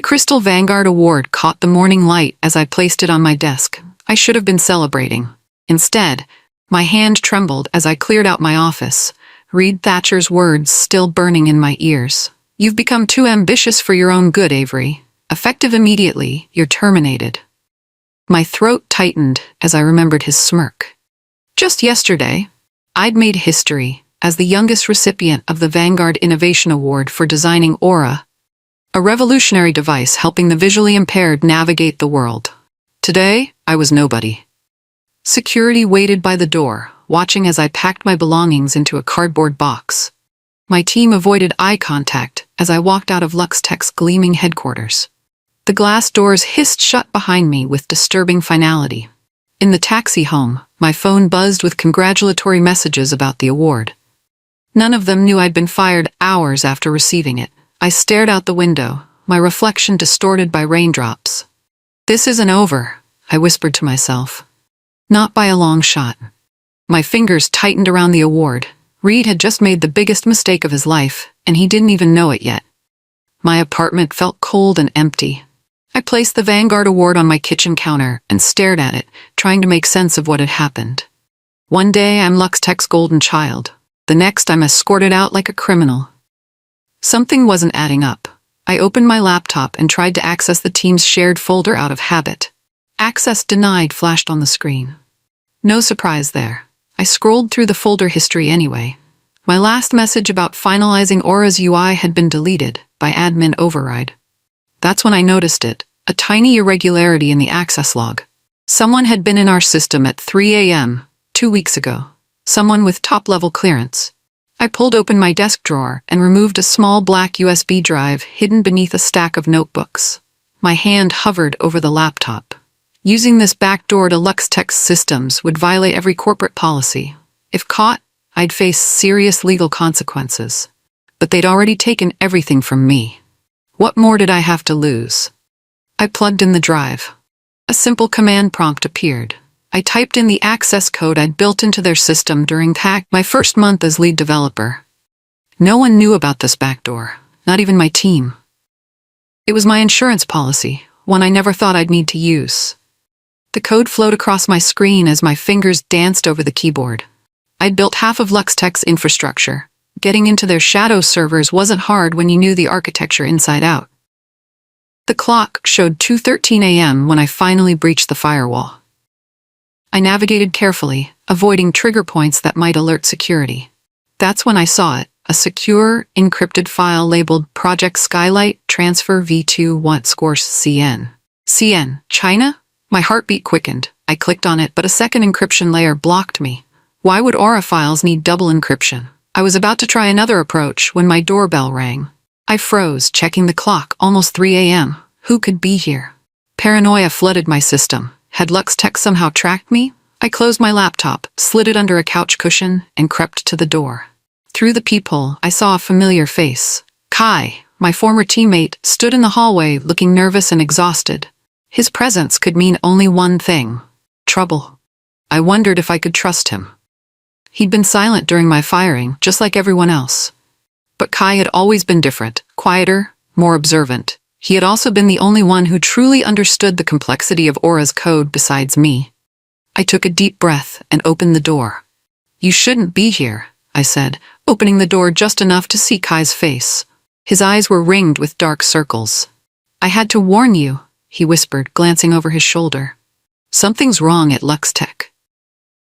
Crystal Vanguard Award caught the morning light as I placed it on my desk. I should have been celebrating. Instead, my hand trembled as I cleared out my office, Reed Thatcher's words still burning in my ears. "You've become too ambitious for your own good, Avery. Effective immediately, you're terminated." My throat tightened as I remembered his smirk. Just yesterday, I'd made history as the youngest recipient of the Vanguard Innovation Award for designing Aura, a revolutionary device helping the visually impaired navigate the world. Today, I was nobody. Security waited by the door, watching as I packed my belongings into a cardboard box. My team avoided eye contact as I walked out of LuxTech's gleaming headquarters. The glass doors hissed shut behind me with disturbing finality. In the taxi home, my phone buzzed with congratulatory messages about the award. None of them knew I'd been fired hours after receiving it. I stared out the window, my reflection distorted by raindrops. "This isn't over," I whispered to myself. Not by a long shot. My fingers tightened around the award. Reed had just made the biggest mistake of his life, and he didn't even know it yet. My apartment felt cold and empty. I placed the Vanguard Award on my kitchen counter and stared at it, trying to make sense of what had happened. One day I'm LuxTech's golden child. The next I'm escorted out like a criminal. Something wasn't adding up. I opened my laptop and tried to access the team's shared folder out of habit. "Access denied" flashed on the screen. No surprise there. I scrolled through the folder history anyway. My last message about finalizing Aura's UI had been deleted by admin override. That's when I noticed it, a tiny irregularity in the access log. Someone had been in our system at 3 a.m. 2 weeks ago. Someone with top-level clearance. I pulled open my desk drawer and removed a small black USB drive hidden beneath a stack of notebooks. My hand hovered over the laptop. Using this backdoor to LuxTech's systems would violate every corporate policy. If caught, I'd face serious legal consequences. But they'd already taken everything from me. What more did I have to lose? I plugged in the drive. A simple command prompt appeared. I typed in the access code I'd built into their system during my first month as lead developer. No one knew about this backdoor, not even my team. It was my insurance policy, one I never thought I'd need to use. The code flowed across my screen as my fingers danced over the keyboard. I'd built half of LuxTech's infrastructure. Getting into their shadow servers wasn't hard when you knew the architecture inside out. The clock showed 2:13 a.m. when I finally breached the firewall. I navigated carefully, avoiding trigger points that might alert security. That's when I saw it, a secure, encrypted file labeled Project Skylight Transfer V2 Want Scores CN. CN, China? My heartbeat quickened. I clicked on it, but a second encryption layer blocked me. Why would Aura files need double encryption? I was about to try another approach when my doorbell rang. I froze, checking the clock, almost 3 a.m. Who could be here? Paranoia flooded my system. Had LuxTech somehow tracked me? I closed my laptop, slid it under a couch cushion, and crept to the door. Through the peephole, I saw a familiar face. Kai, my former teammate, stood in the hallway looking nervous and exhausted. His presence could mean only one thing: trouble. I wondered if I could trust him. He'd been silent during my firing, just like everyone else. But Kai had always been different, quieter, more observant. He had also been the only one who truly understood the complexity of Aura's code besides me. I took a deep breath and opened the door. "You shouldn't be here," I said, opening the door just enough to see Kai's face. His eyes were ringed with dark circles. "I had to warn you," he whispered, glancing over his shoulder. "Something's wrong at LuxTech."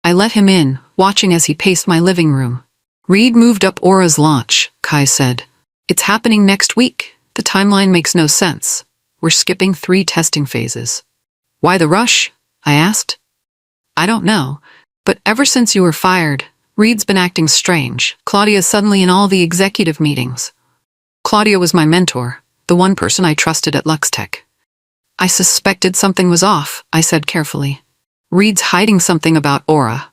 I let him in, watching as he paced my living room. "Reed moved up Aura's launch," Kai said. "It's happening next week. The timeline makes no sense. We're skipping 3 testing phases." "Why the rush?" I asked. "I don't know, but ever since you were fired, Reed's been acting strange. Claudia's suddenly in all the executive meetings." Claudia was my mentor, the one person I trusted at LuxTech. "I suspected something was off," I said carefully. "Reed's hiding something about Aura."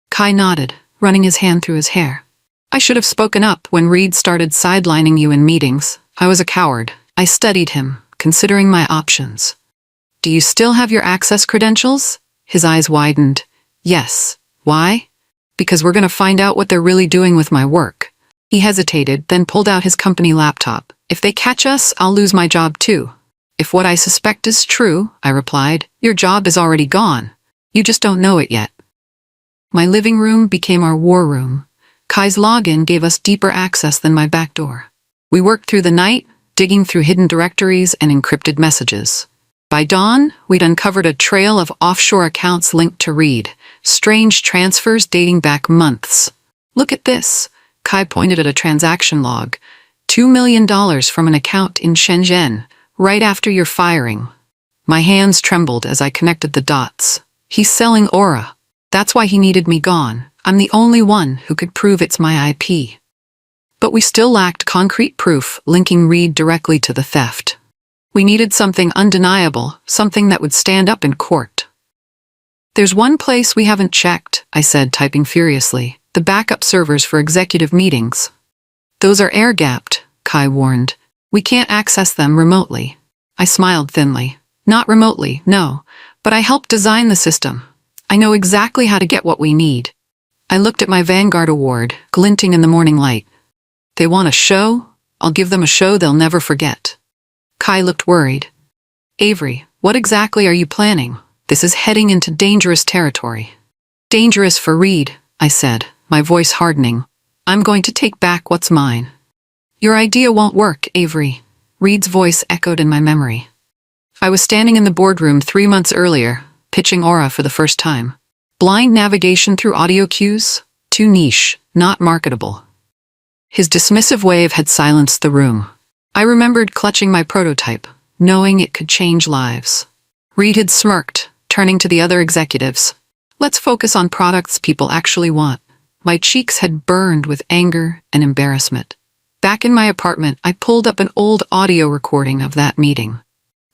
Kai nodded, running his hand through his hair. "I should have spoken up when Reed started sidelining you in meetings. I was a coward." I studied him, considering my options. "Do you still have your access credentials?" His eyes widened. "Yes." "Why?" "Because we're going to find out what they're really doing with my work." He hesitated, then pulled out his company laptop. "If they catch us, I'll lose my job too." If what I suspect is true, I replied, your job is already gone. You just don't know it yet. My living room became our war room. Kai's login gave us deeper access than my back door. We worked through the night, digging through hidden directories and encrypted messages. By dawn, we'd uncovered a trail of offshore accounts linked to Reed, strange transfers dating back months. Look at this. Kai pointed at a transaction log. $2 million from an account in Shenzhen, right after your firing. My hands trembled as I connected the dots. He's selling Aura. That's why he needed me gone. I'm the only one who could prove it's my IP. But we still lacked concrete proof linking Reed directly to the theft. We needed something undeniable, something that would stand up in court. There's one place we haven't checked, I said, typing furiously. The backup servers for executive meetings. Those are air-gapped, Kai warned. We can't access them remotely. I smiled thinly. Not remotely, no, but I helped design the system. I know exactly how to get what we need. I looked at my Vanguard award, glinting in the morning light. They want a show? I'll give them a show they'll never forget. Kai looked worried. Avery, what exactly are you planning? This is heading into dangerous territory. Dangerous for Reed, I said, my voice hardening. I'm going to take back what's mine. Your idea won't work, Avery. Reed's voice echoed in my memory. I was standing in the boardroom 3 months earlier, pitching Aura for the first time. Blind navigation through audio cues? Too niche, not marketable. His dismissive wave had silenced the room. I remembered clutching my prototype, knowing it could change lives. Reed had smirked, turning to the other executives. Let's focus on products people actually want. My cheeks had burned with anger and embarrassment. Back in my apartment, I pulled up an old audio recording of that meeting.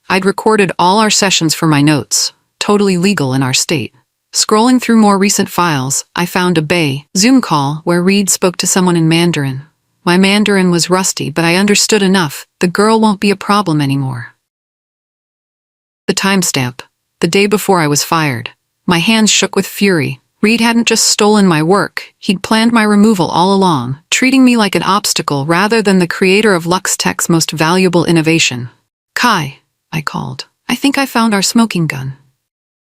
I'd recorded all our sessions for my notes, totally legal in our state. Scrolling through more recent files, I found a Bay Zoom call where Reed spoke to someone in Mandarin. My Mandarin was rusty, but I understood enough. The girl won't be a problem anymore. The timestamp. The day before I was fired. My hands shook with fury. Reed hadn't just stolen my work. He'd planned my removal all along, treating me like an obstacle rather than the creator of LuxTech's most valuable innovation. Kai, I called. I think I found our smoking gun.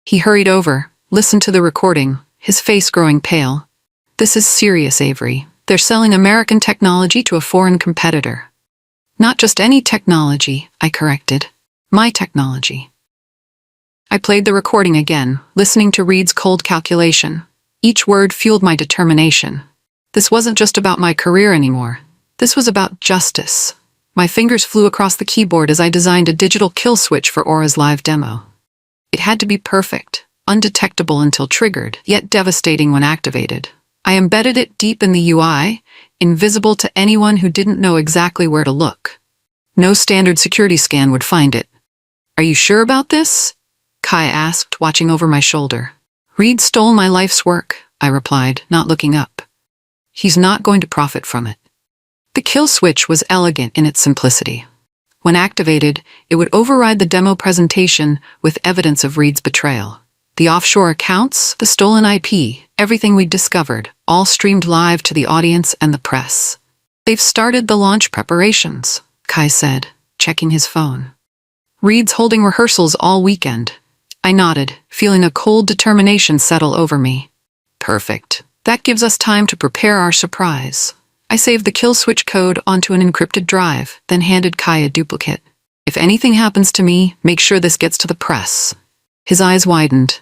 He hurried over, listened to the recording, his face growing pale. This is serious, Avery. They're selling American technology to a foreign competitor. Not just any technology, I corrected. My technology. I played the recording again, listening to Reed's cold calculation. Each word fueled my determination. This wasn't just about my career anymore. This was about justice. My fingers flew across the keyboard as I designed a digital kill switch for Aura's live demo. It had to be perfect, undetectable until triggered, yet devastating when activated. I embedded it deep in the UI, invisible to anyone who didn't know exactly where to look. No standard security scan would find it. Are you sure about this? Kai asked, watching over my shoulder. Reed stole my life's work, I replied, not looking up. He's not going to profit from it. The kill switch was elegant in its simplicity. When activated, it would override the demo presentation with evidence of Reed's betrayal. The offshore accounts, the stolen IP, everything we'd discovered, all streamed live to the audience and the press. They've started the launch preparations, Kai said, checking his phone. Reed's holding rehearsals all weekend. I nodded, feeling a cold determination settle over me. Perfect. That gives us time to prepare our surprise. I saved the kill switch code onto an encrypted drive, then handed Kai a duplicate. If anything happens to me, make sure this gets to the press. His eyes widened.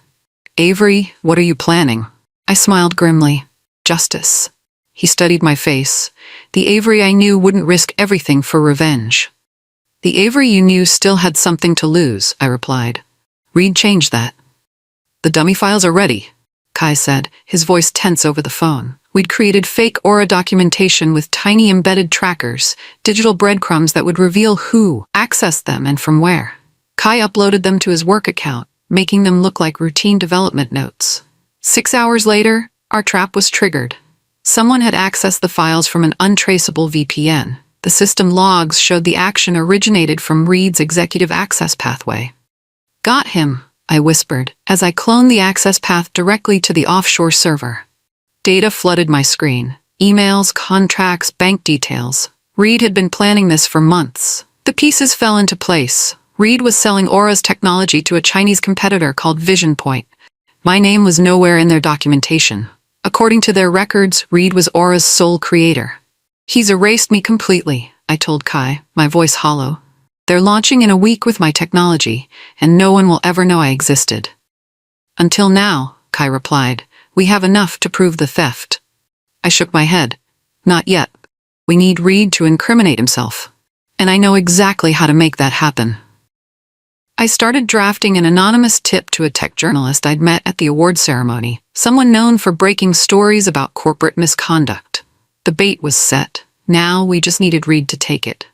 Avery, what are you planning? I smiled grimly. Justice. He studied my face. The Avery I knew wouldn't risk everything for revenge. The Avery you knew still had something to lose, I replied. Reed changed that. The dummy files are ready, Kai said, his voice tense over the phone. We'd created fake Aura documentation with tiny embedded trackers, digital breadcrumbs that would reveal who accessed them and from where. Kai uploaded them to his work account, making them look like routine development notes. 6 hours later, our trap was triggered. Someone had accessed the files from an untraceable VPN. The system logs showed the action originated from Reed's executive access pathway. Got him, I whispered, as I cloned the access path directly to the offshore server. Data flooded my screen. Emails, contracts, bank details. Reed had been planning this for months. The pieces fell into place. Reed was selling Aura's technology to a Chinese competitor called Vision Point. My name was nowhere in their documentation. According to their records, Reed was Aura's sole creator. He's erased me completely, I told Kai, my voice hollow. They're launching in a week with my technology, and no one will ever know I existed. Until now, Kai replied, we have enough to prove the theft. I shook my head. Not yet. We need Reed to incriminate himself. And I know exactly how to make that happen. I started drafting an anonymous tip to a tech journalist I'd met at the award ceremony, someone known for breaking stories about corporate misconduct. The bait was set. Now we just needed Reed to take it.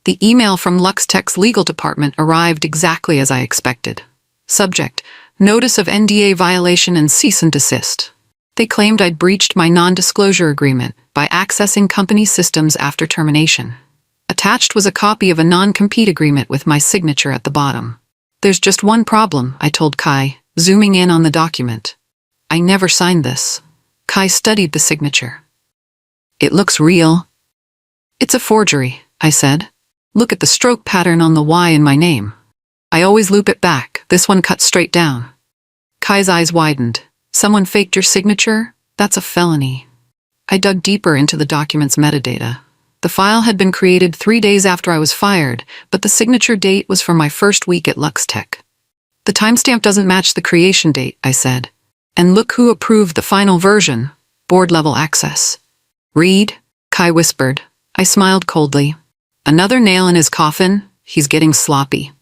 The email from LuxTech's legal department arrived exactly as I expected. Subject: Notice of NDA violation and cease and desist. They claimed I'd breached my non-disclosure agreement by accessing company systems after termination. Attached was a copy of a non-compete agreement with my signature at the bottom. There's just one problem, I told Kai, zooming in on the document. I never signed this. Kai studied the signature. It looks real. It's a forgery, I said. Look at the stroke pattern on the Y in my name. I always loop it back. This one cut straight down. Kai's eyes widened. Someone faked your signature? That's a felony. I dug deeper into the document's metadata. The file had been created 3 days after I was fired, but the signature date was from my first week at LuxTech. The timestamp doesn't match the creation date, I said. And look who approved the final version. Board-level access. Reed? Kai whispered. I smiled coldly. Another nail in his coffin? He's getting sloppy.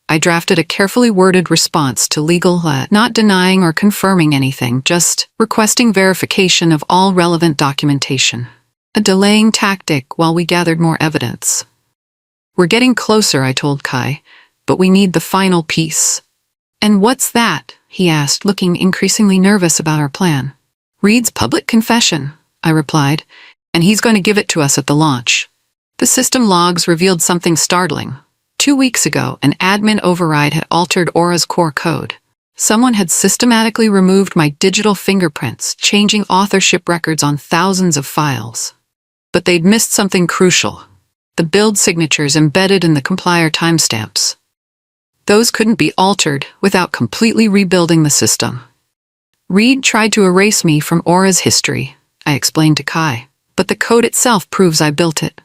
I drafted a carefully worded response to legal, not denying or confirming anything, just requesting verification of all relevant documentation. A delaying tactic while we gathered more evidence. We're getting closer, I told Kai, but we need the final piece. And what's that? He asked, looking increasingly nervous about our plan. Reed's public confession, I replied, and he's going to give it to us at the launch. The system logs revealed something startling. 2 weeks ago, an admin override had altered Aura's core code. Someone had systematically removed my digital fingerprints, changing authorship records on thousands of files. But they'd missed something crucial. The build signatures embedded in the compiler timestamps. Those couldn't be altered without completely rebuilding the system. Reed tried to erase me from Aura's history, I explained to Kai, but the code itself proves I built it.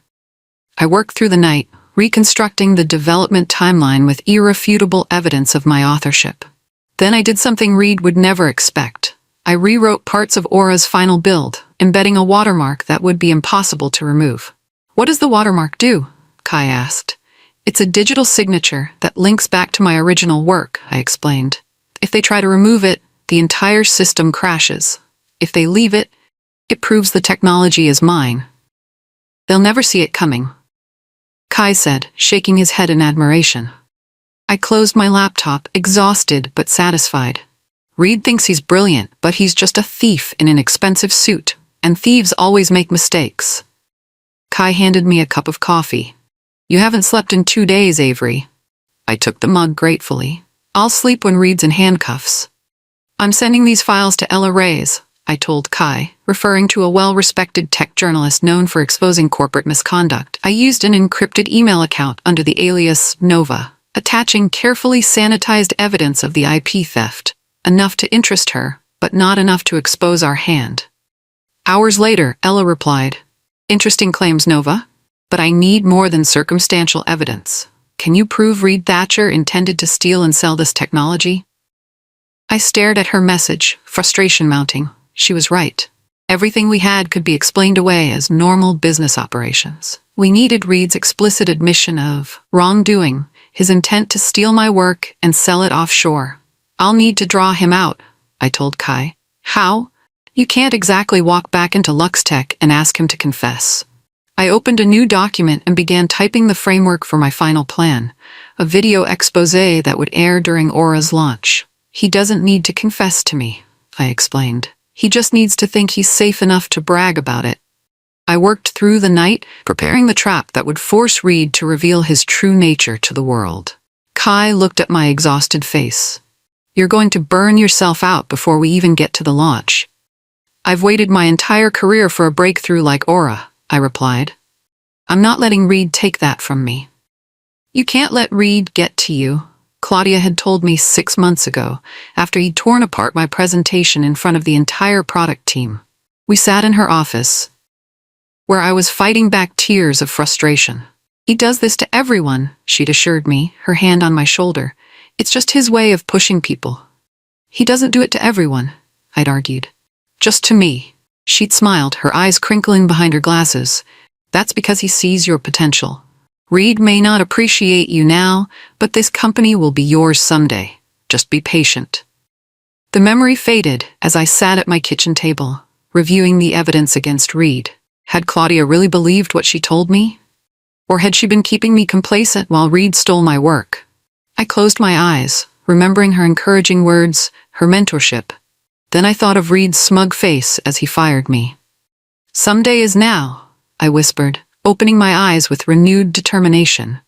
I worked through the night, reconstructing the development timeline with irrefutable evidence of my authorship. Then I did something Reed would never expect. I rewrote parts of Aura's final build, embedding a watermark that would be impossible to remove. What does the watermark do? Kai asked. It's a digital signature that links back to my original work, I explained. If they try to remove it, the entire system crashes. If they leave it, it proves the technology is mine. They'll never see it coming. Kai said, shaking his head in admiration. I closed my laptop, exhausted but satisfied. Reed thinks he's brilliant, but he's just a thief in an expensive suit, and thieves always make mistakes. Kai handed me a cup of coffee. You haven't slept in 2 days, Avery. I took the mug gratefully. I'll sleep when Reed's in handcuffs. I'm sending these files to Ella Reyes, I told Kai, referring to a well-respected tech journalist known for exposing corporate misconduct. I used an encrypted email account under the alias Nova, attaching carefully sanitized evidence of the IP theft. Enough to interest her, but not enough to expose our hand. Hours later, Ella replied, Interesting claims, Nova, but I need more than circumstantial evidence. Can you prove Reed Thatcher intended to steal and sell this technology? I stared at her message, frustration mounting. She was right. Everything we had could be explained away as normal business operations. We needed Reed's explicit admission of wrongdoing, his intent to steal my work and sell it offshore. I'll need to draw him out, I told Kai. How? You can't exactly walk back into LuxTech and ask him to confess. I opened a new document and began typing the framework for my final plan, a video expose that would air during Aura's launch. He doesn't need to confess to me, I explained. He just needs to think he's safe enough to brag about it. I worked through the night, preparing the trap that would force Reed to reveal his true nature to the world. Kai looked at my exhausted face. You're going to burn yourself out before we even get to the launch. I've waited my entire career for a breakthrough like Aura, I replied. I'm not letting Reed take that from me. You can't let Reed get to you, Claudia had told me 6 months ago, after he'd torn apart my presentation in front of the entire product team. We sat in her office, where I was fighting back tears of frustration. He does this to everyone, she'd assured me, her hand on my shoulder. It's just his way of pushing people. He doesn't do it to everyone, I'd argued. Just to me. She'd smiled, her eyes crinkling behind her glasses. That's because he sees your potential. Reed may not appreciate you now, but this company will be yours someday. Just be patient. The memory faded as I sat at my kitchen table, reviewing the evidence against Reed. Had Claudia really believed what she told me? Or had she been keeping me complacent while Reed stole my work? I closed my eyes, remembering her encouraging words, her mentorship. Then I thought of Reed's smug face as he fired me. Someday is now, I whispered, opening my eyes with renewed determination.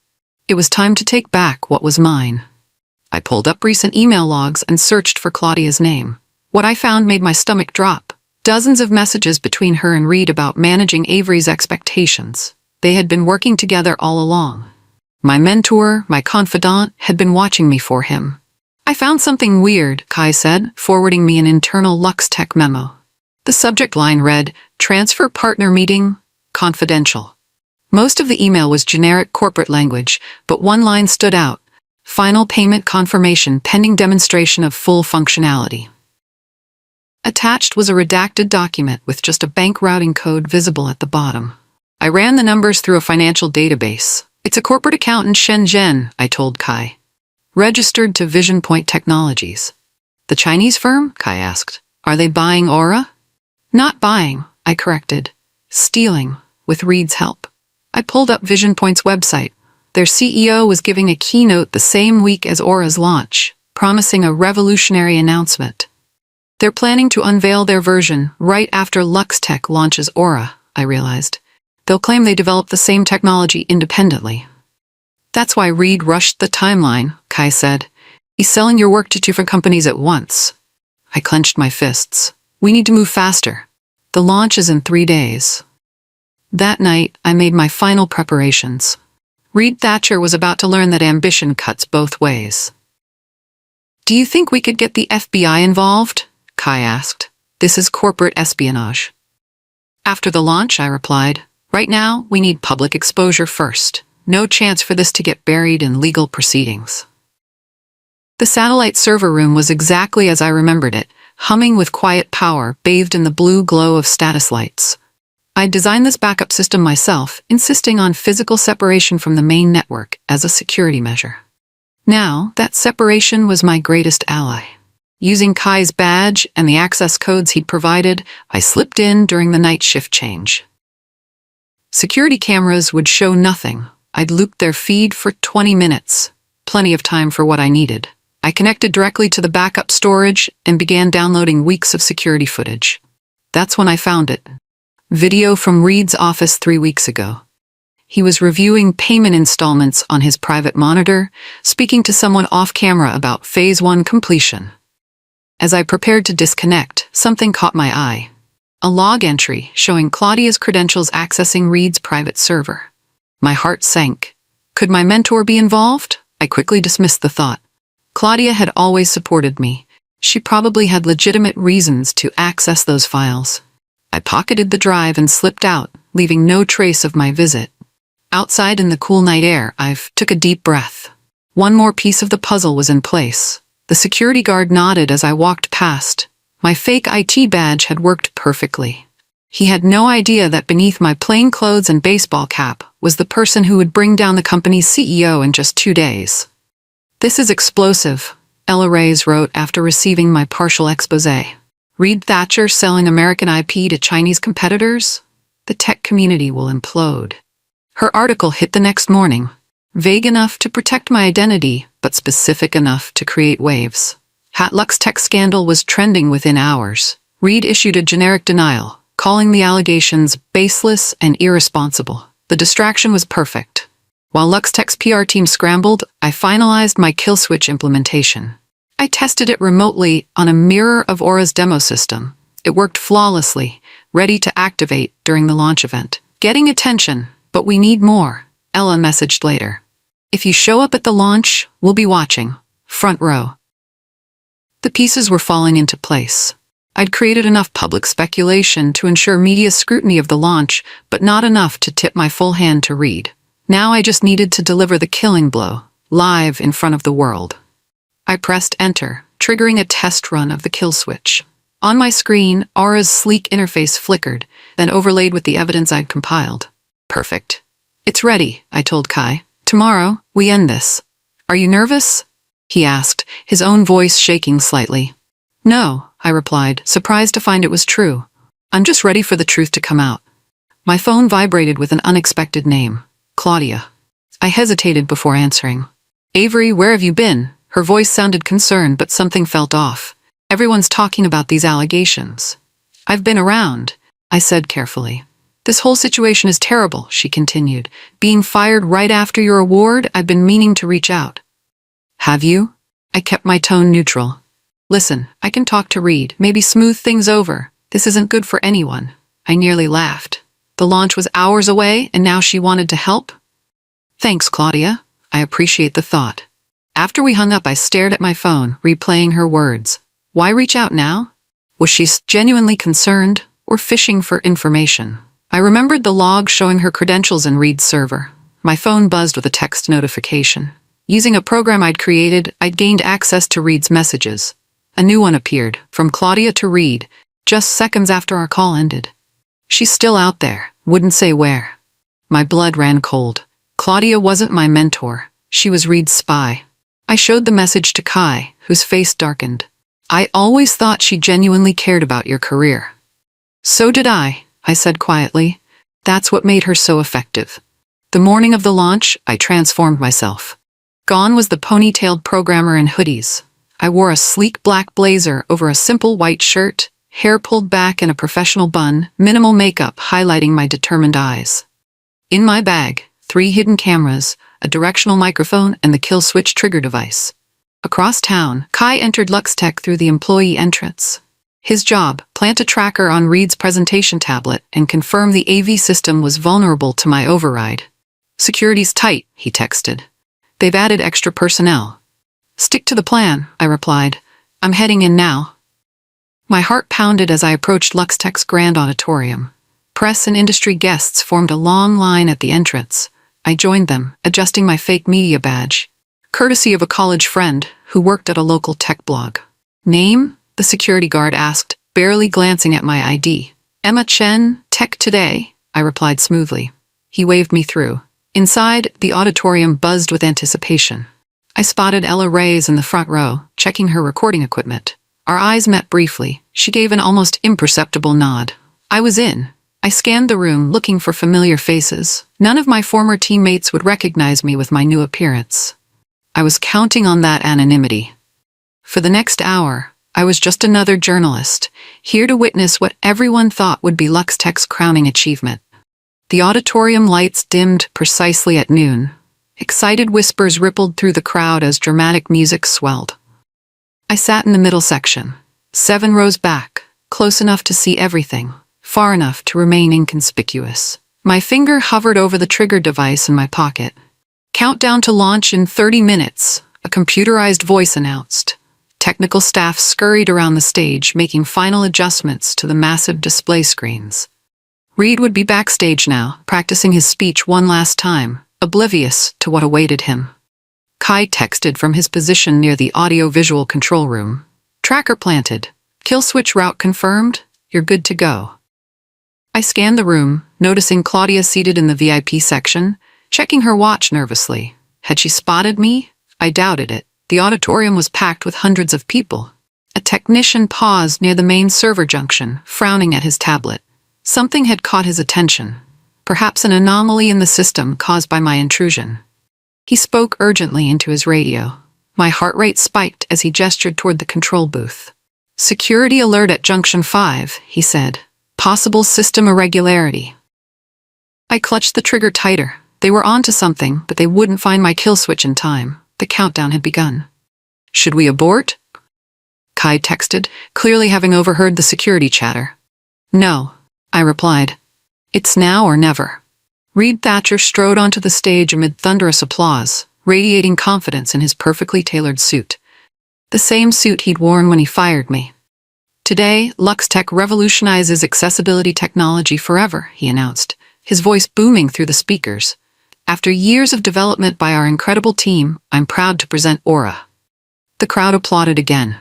It was time to take back what was mine. I pulled up recent email logs and searched for Claudia's name. What I found made my stomach drop. Dozens of messages between her and Reed about managing Avery's expectations. They had been working together all along. My mentor, my confidant, had been watching me for him. I found something weird, Kai said, forwarding me an internal LuxTech memo. The subject line read, Transfer Partner Meeting, Confidential. Most of the email was generic corporate language, but one line stood out. Final payment confirmation pending demonstration of full functionality. Attached was a redacted document with just a bank routing code visible at the bottom. I ran the numbers through a financial database. It's a corporate account in Shenzhen, I told Kai. Registered to Vision Point Technologies. The Chinese firm? Kai asked. Are they buying Aura? Not buying, I corrected. Stealing, with Reed's help. I pulled up Vision Point's website. Their CEO was giving a keynote the same week as Aura's launch, promising a revolutionary announcement. They're planning to unveil their version right after LuxTech launches Aura, I realized. They'll claim they developed the same technology independently. That's why Reed rushed the timeline, Kai said. He's selling your work to 2 different companies at once. I clenched my fists. We need to move faster. The launch is in 3 days. That night, I made my final preparations. Reed Thatcher was about to learn that ambition cuts both ways. Do you think we could get the FBI involved? Kai asked. This is corporate espionage. After the launch, I replied. Right now, we need public exposure first. No chance for this to get buried in legal proceedings. The satellite server room was exactly as I remembered it, humming with quiet power, bathed in the blue glow of status lights. I'd designed this backup system myself, insisting on physical separation from the main network as a security measure. Now, that separation was my greatest ally. Using Kai's badge and the access codes he'd provided, I slipped in during the night shift change. Security cameras would show nothing. I'd looped their feed for 20 minutes. Plenty of time for what I needed. I connected directly to the backup storage and began downloading weeks of security footage. That's when I found it. Video from Reed's office 3 weeks ago. He was reviewing payment installments on his private monitor, speaking to someone off-camera about Phase 1 completion. As I prepared to disconnect, something caught my eye. A log entry showing Claudia's credentials accessing Reed's private server. My heart sank. Could my mentor be involved? I quickly dismissed the thought. Claudia had always supported me. She probably had legitimate reasons to access those files. I pocketed the drive and slipped out, leaving no trace of my visit. Outside in the cool night air, I took a deep breath. One more piece of the puzzle was in place. The security guard nodded as I walked past. My fake IT badge had worked perfectly. He had no idea that beneath my plain clothes and baseball cap was the person who would bring down the company's CEO in just 2 days. This is explosive, Ella Reyes wrote after receiving my partial exposé. Reed Thatcher selling American IP to Chinese competitors? The tech community will implode. Her article hit the next morning. Vague enough to protect my identity, but specific enough to create waves. LuxTech scandal was trending within hours. Reed issued a generic denial, calling the allegations baseless and irresponsible. The distraction was perfect. While LuxTech's PR team scrambled, I finalized my kill switch implementation. I tested it remotely on a mirror of Aura's demo system. It worked flawlessly, ready to activate during the launch event. Getting attention, but we need more, Ella messaged later. If you show up at the launch, we'll be watching. Front row. The pieces were falling into place. I'd created enough public speculation to ensure media scrutiny of the launch, but not enough to tip my full hand to Reed. Now I just needed to deliver the killing blow, live in front of the world. I pressed enter, triggering a test run of the kill switch. On my screen, Aura's sleek interface flickered, then overlaid with the evidence I'd compiled. Perfect. It's ready, I told Kai. Tomorrow, we end this. Are you nervous? He asked, his own voice shaking slightly. No, I replied, surprised to find it was true. I'm just ready for the truth to come out. My phone vibrated with an unexpected name. Claudia. I hesitated before answering. Avery, where have you been? Her voice sounded concerned, but something felt off. Everyone's talking about these allegations. I've been around, I said carefully. This whole situation is terrible, she continued. Being fired right after your award, I've been meaning to reach out. Have you? I kept my tone neutral. Listen, I can talk to Reed, maybe smooth things over. This isn't good for anyone. I nearly laughed. The launch was hours away, and now she wanted to help? Thanks, Claudia. I appreciate the thought. After we hung up, I stared at my phone, replaying her words. Why reach out now? Was she genuinely concerned, or fishing for information? I remembered the log showing her credentials in Reed's server. My phone buzzed with a text notification. Using a program I'd created, I'd gained access to Reed's messages. A new one appeared, from Claudia to Reed, just seconds after our call ended. She's still out there, wouldn't say where. My blood ran cold. Claudia wasn't my mentor. She was Reed's spy. I showed the message to Kai, whose face darkened. I always thought she genuinely cared about your career. So did I said quietly. That's what made her so effective. The morning of the launch, I transformed myself. Gone was the ponytailed programmer in hoodies. I wore a sleek black blazer over a simple white shirt, hair pulled back in a professional bun, minimal makeup highlighting my determined eyes. In my bag, 3 hidden cameras, a directional microphone, and the kill switch trigger device. Across town, Kai entered LuxTech through the employee entrance. His job, plant a tracker on Reed's presentation tablet and confirm the AV system was vulnerable to my override. Security's tight, he texted. They've added extra personnel. Stick to the plan, I replied. I'm heading in now. My heart pounded as I approached LuxTech's grand auditorium. Press and industry guests formed a long line at the entrance. I joined them, adjusting my fake media badge. Courtesy of a college friend who worked at a local tech blog. Name? The security guard asked, barely glancing at my ID. Emma Chen, Tech Today, I replied smoothly. He waved me through. Inside, the auditorium buzzed with anticipation. I spotted Ella Reyes in the front row, checking her recording equipment. Our eyes met briefly. She gave an almost imperceptible nod. I was in. I scanned the room, looking for familiar faces. None of my former teammates would recognize me with my new appearance. I was counting on that anonymity. For the next hour, I was just another journalist, here to witness what everyone thought would be LuxTech's crowning achievement. The auditorium lights dimmed precisely at noon. Excited whispers rippled through the crowd as dramatic music swelled. I sat in the middle section, 7 rows back, close enough to see everything, far enough to remain inconspicuous. My finger hovered over the trigger device in my pocket. Countdown to launch in 30 minutes, a computerized voice announced. Technical staff scurried around the stage, making final adjustments to the massive display screens. Reed would be backstage now, practicing his speech one last time, oblivious to what awaited him. Kai texted from his position near the audio-visual control room. Tracker planted. Kill switch route confirmed. You're good to go. I scanned the room, noticing Claudia seated in the VIP section, checking her watch nervously. Had she spotted me? I doubted it. The auditorium was packed with hundreds of people. A technician paused near the main server junction, frowning at his tablet. Something had caught his attention. Perhaps an anomaly in the system caused by my intrusion. He spoke urgently into his radio. My heart rate spiked as he gestured toward the control booth. Security alert at Junction 5, he said. Possible system irregularity. I clutched the trigger tighter. They were onto something, but they wouldn't find my kill switch in time. The countdown had begun. Should we abort? Kai texted, clearly having overheard the security chatter. No, I replied. It's now or never. Reed Thatcher strode onto the stage amid thunderous applause. radiating confidence in his perfectly tailored suit. The same suit he'd worn when he fired me. "Today, LuxTech revolutionizes accessibility technology forever," he announced, his voice booming through the speakers. "After years of development by our incredible team, I'm proud to present Aura." The crowd applauded again.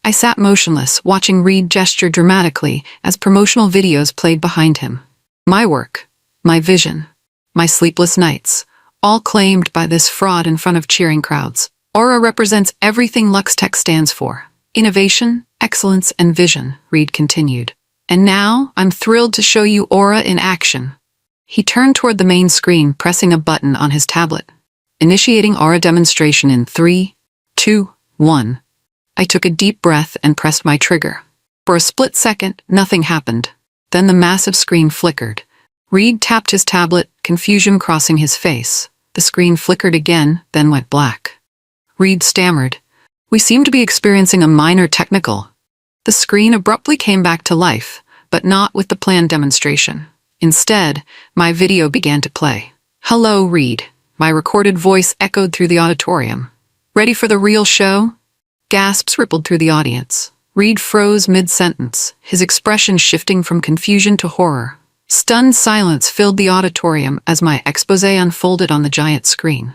I sat motionless, watching Reed gesture dramatically as promotional videos played behind him. My work, my vision, my sleepless nights, all claimed by this fraud in front of cheering crowds. Aura represents everything LuxTech stands for: innovation, excellence, and vision, Reed continued. "And now, I'm thrilled to show you Aura in action." He turned toward the main screen, pressing a button on his tablet. "Initiating Aura demonstration in 3, 2, 1. I took a deep breath and pressed my trigger. For a split second, nothing happened. Then the massive screen flickered. Reed tapped his tablet, confusion crossing his face. The screen flickered again, then went black. Reed stammered. "We seem to be experiencing a minor technical." The screen abruptly came back to life, but not with the planned demonstration. Instead, my video began to play. "Hello, Reed." My recorded voice echoed through the auditorium. "Ready for the real show?" Gasps rippled through the audience. Reed froze mid-sentence, his expression shifting from confusion to horror. Stunned silence filled the auditorium as my exposé unfolded on the giant screen.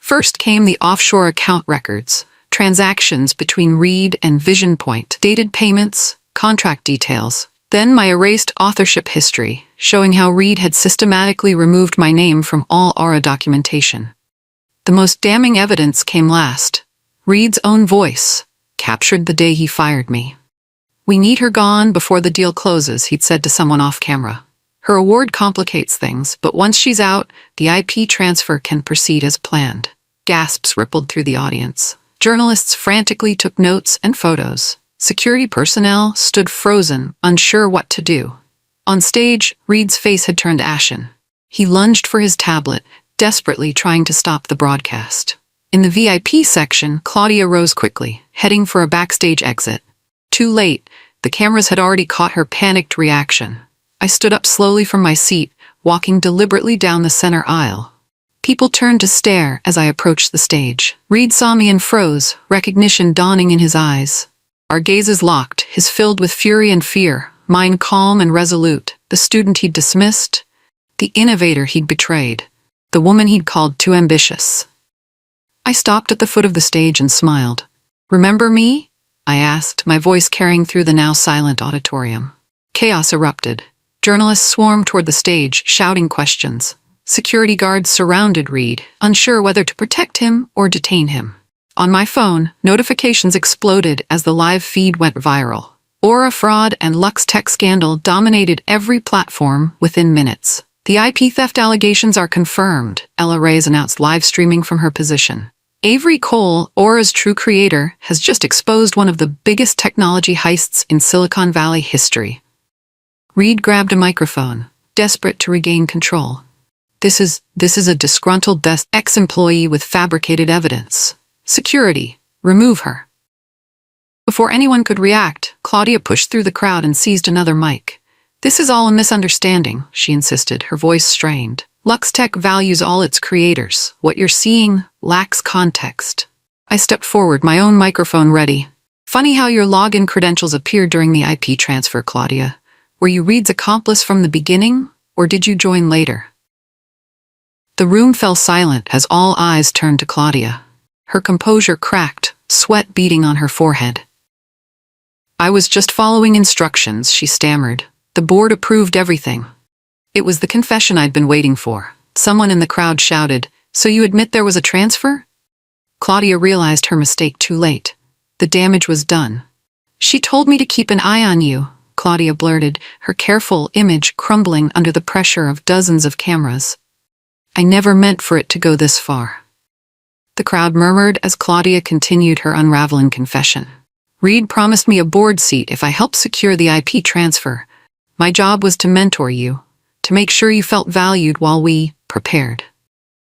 First came the offshore account records, transactions between Reed and Vision Point, dated payments, contract details. Then my erased authorship history, showing how Reed had systematically removed my name from all Aura documentation. The most damning evidence came last. Reed's own voice, captured the day he fired me. "We need her gone before the deal closes," he'd said to someone off camera. "Her award complicates things, but once she's out, the IP transfer can proceed as planned." Gasps rippled through the audience. Journalists frantically took notes and photos. Security personnel stood frozen, unsure what to do. On stage, Reed's face had turned ashen. He lunged for his tablet, desperately trying to stop the broadcast. In the VIP section, Claudia rose quickly, heading for a backstage exit. Too late, the cameras had already caught her panicked reaction. I stood up slowly from my seat, walking deliberately down the center aisle. People turned to stare as I approached the stage. Reed saw me and froze, recognition dawning in his eyes. Our gazes locked, his filled with fury and fear, mine calm and resolute. The student he'd dismissed, the innovator he'd betrayed, the woman he'd called too ambitious. I stopped at the foot of the stage and smiled. "Remember me?" I asked, my voice carrying through the now silent auditorium. Chaos erupted. Journalists swarmed toward the stage, shouting questions. Security guards surrounded Reed, unsure whether to protect him or detain him. On my phone, notifications exploded as the live feed went viral. Aura fraud and LuxTech scandal dominated every platform within minutes. "The IP theft allegations are confirmed," Ella Reyes announced, live streaming from her position. "Avery Cole, Aura's true creator, has just exposed one of the biggest technology heists in Silicon Valley history." Reed grabbed a microphone, desperate to regain control. This is a disgruntled ex-employee with fabricated evidence. Security, remove her." Before anyone could react, Claudia pushed through the crowd and seized another mic. "This is all a misunderstanding," she insisted, her voice strained. "LuxTech values all its creators. What you're seeing lacks context." I stepped forward, my own microphone ready. "Funny how your login credentials appeared during the IP transfer, Claudia. Were you Reed's accomplice from the beginning, or did you join later?" The room fell silent as all eyes turned to Claudia. Her composure cracked, sweat beading on her forehead. "I was just following instructions," she stammered. "The board approved everything." It was the confession I'd been waiting for. Someone in the crowd shouted, "So you admit there was a transfer?" Claudia realized her mistake too late. The damage was done. "She told me to keep an eye on you," Claudia blurted, her careful image crumbling under the pressure of dozens of cameras. "I never meant for it to go this far." The crowd murmured as Claudia continued her unraveling confession. "Reed promised me a board seat if I helped secure the IP transfer. My job was to mentor you, to make sure you felt valued while we prepared."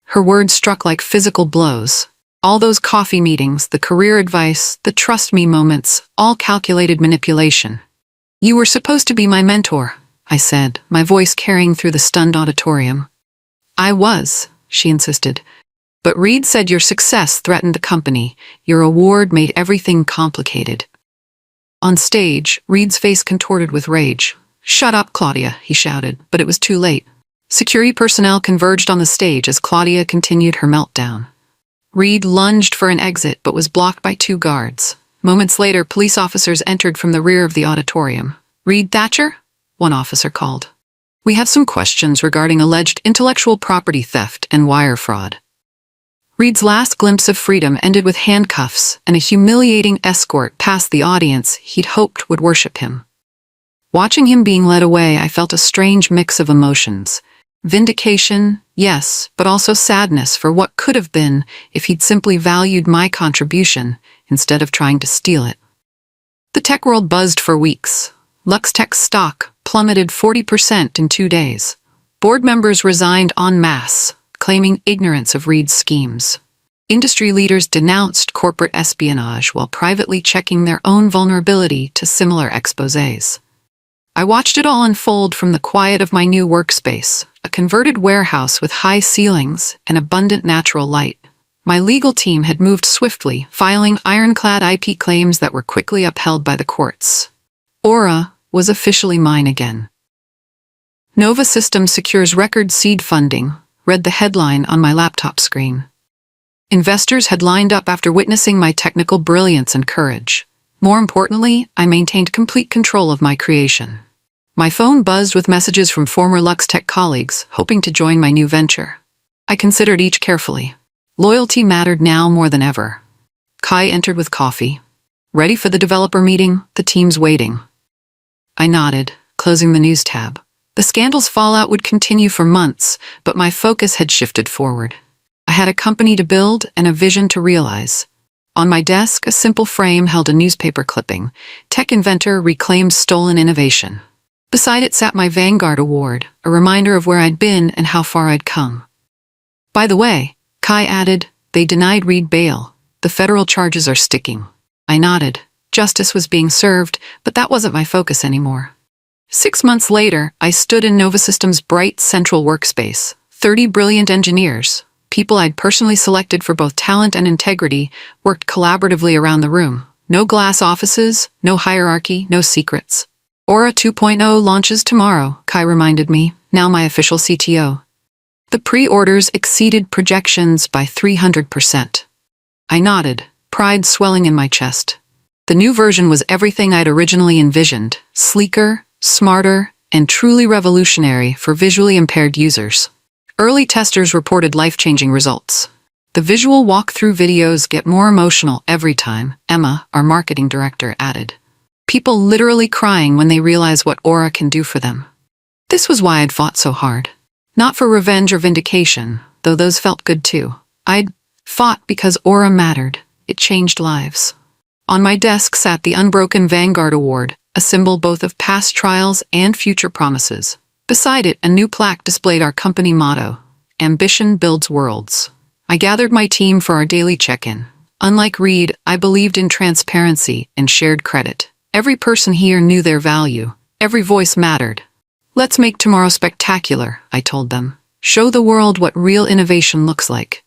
Her words struck like physical blows. All those coffee meetings, the career advice, the trust me moments, all calculated manipulation. "You were supposed to be my mentor," I said, my voice carrying through the stunned auditorium. "I was," she insisted, But Reed said your success threatened the company. Your award made everything complicated. On stage, Reed's face contorted with rage. "Shut up, Claudia," he shouted, but it was too late. Security personnel converged on the stage as Claudia continued her meltdown. Reed lunged for an exit but was blocked by 2 guards. Moments later, police officers entered from the rear of the auditorium. "Reed Thatcher?" one officer called. "We have some questions regarding alleged intellectual property theft and wire fraud." Reed's last glimpse of freedom ended with handcuffs and a humiliating escort past the audience he'd hoped would worship him. Watching him being led away, I felt a strange mix of emotions. Vindication, yes, but also sadness for what could have been if he'd simply valued my contribution instead of trying to steal it. The tech world buzzed for weeks. Luxtech's stock plummeted 40% in 2 days. Board members resigned en masse, claiming ignorance of Reed's schemes. Industry leaders denounced corporate espionage while privately checking their own vulnerability to similar exposés. I watched it all unfold from the quiet of my new workspace, a converted warehouse with high ceilings and abundant natural light. My legal team had moved swiftly, filing ironclad IP claims that were quickly upheld by the courts. Aura was officially mine again. Nova Systems secures record seed funding, read the headline on my laptop screen. Investors had lined up after witnessing my technical brilliance and courage. More importantly, I maintained complete control of my creation. My phone buzzed with messages from former Luxtech colleagues, hoping to join my new venture. I considered each carefully. Loyalty mattered now more than ever. Kai entered with coffee. "Ready for the developer meeting? The team's waiting." I nodded, closing the news tab. The scandal's fallout would continue for months, but my focus had shifted forward. I had a company to build and a vision to realize. On my desk, a simple frame held a newspaper clipping. "Tech inventor reclaims stolen innovation." Beside it sat my Vanguard Award, a reminder of where I'd been and how far I'd come. "By the way," Kai added, "they denied Reed bail. The federal charges are sticking." I nodded. Justice was being served, but that wasn't my focus anymore. 6 months later, I stood in Nova Systems' bright central workspace. 30 brilliant engineers, people I'd personally selected for both talent and integrity, worked collaboratively around the room. No glass offices, no hierarchy, no secrets. Aura 2.0 launches tomorrow, Kai reminded me, now my official CTO. The pre-orders exceeded projections by 300%. I nodded, pride swelling in my chest. The new version was everything I'd originally envisioned, sleeker, smarter, and truly revolutionary for visually impaired users. Early testers reported life-changing results. The visual walkthrough videos get more emotional every time, Emma, our marketing director, added. People literally crying when they realize what Aura can do for them. This was why I'd fought so hard. Not for revenge or vindication, though those felt good too. I'd fought because Aura mattered. It changed lives. On my desk sat the unbroken Vanguard Award, a symbol both of past trials and future promises. Beside it, a new plaque displayed our company motto, "Ambition builds worlds." I gathered my team for our daily check-in. Unlike Reed, I believed in transparency and shared credit. Every person here knew their value. Every voice mattered. "Let's make tomorrow spectacular," I told them. "Show the world what real innovation looks like."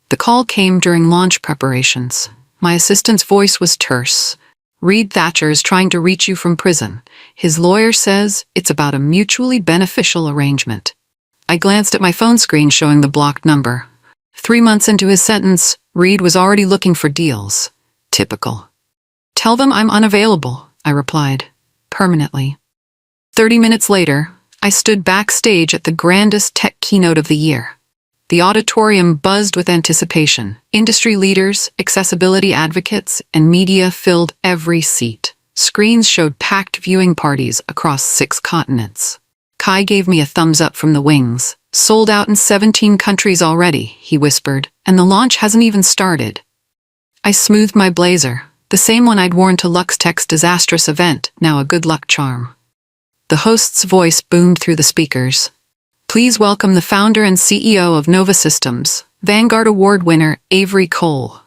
The call came during launch preparations. My assistant's voice was terse. "Reed Thatcher is trying to reach you from prison. His lawyer says it's about a mutually beneficial arrangement." I glanced at my phone screen showing the blocked number. 3 months into his sentence, Reed was already looking for deals. Typical. "Tell them I'm unavailable," I replied, permanently. 30 minutes later, I stood backstage at the grandest tech keynote of the year. The auditorium buzzed with anticipation. Industry leaders, accessibility advocates, and media filled every seat. Screens showed packed viewing parties across 6 continents. Kai gave me a thumbs up from the wings. "Sold out in 17 countries already," he whispered, "and the launch hasn't even started." I smoothed my blazer, the same one I'd worn to Luxtech's disastrous event, now a good luck charm. The host's voice boomed through the speakers. "Please welcome the founder and CEO of Nova Systems, Vanguard Award winner Avery Cole."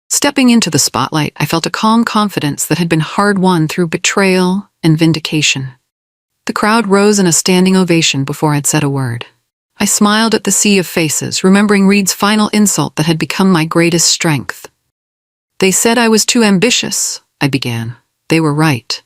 Stepping into the spotlight, I felt a calm confidence that had been hard-won through betrayal and vindication. The crowd rose in a standing ovation before I'd said a word. I smiled at the sea of faces, remembering Reed's final insult that had become my greatest strength. They said I was too ambitious, I began. They were right.